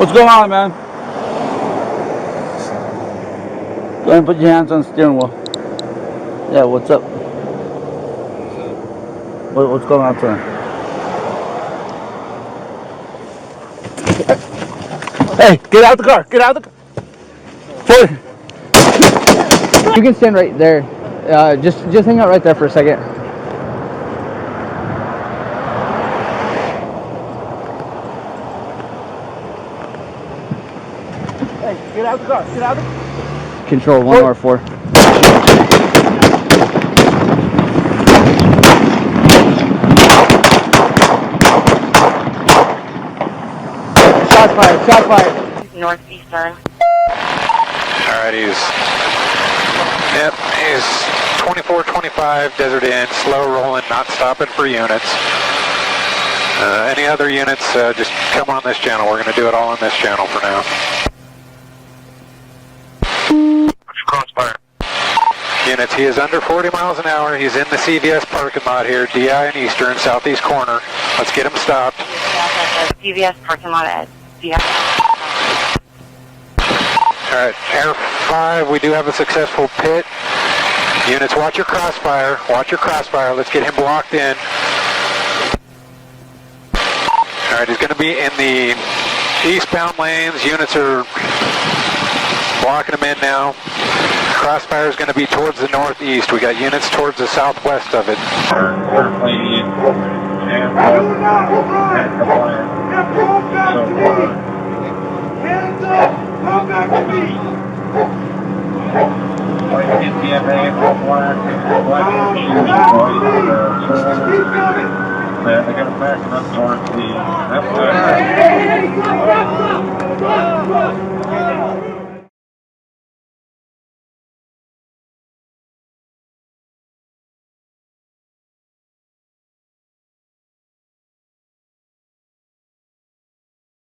What's going on, man? Go ahead and put your hands on the steering wheel. Yeah, what's up? What's going on, sir? Hey, get out of the car! Get out of the car! Forward. You can stand right there. Just hang out right there for a second. Hey, get out of the car! Get out of the car! Control 1R4. Shots fired, shots fired. Northeastern. Alright, he's 2425, Desert Inn, slow rolling, not stopping for units. Any other units, just come on this channel. We're going to do it all on this channel for now. Crossfire. Units, he is under 40 miles an hour. He's in the CVS parking lot here, DI and Eastern, southeast corner. Let's get him stopped. CVS parking lot at DI. Alright, Air 5, we do have a successful pit. Units, watch your crossfire. Watch your crossfire. Let's get him blocked in. Alright, he's going to be in the eastbound lanes. Units are blocking him in now. Crossfire is going to be towards the northeast. We got units towards the southwest of it. Hands up! Come back to me! They're going to back up towards the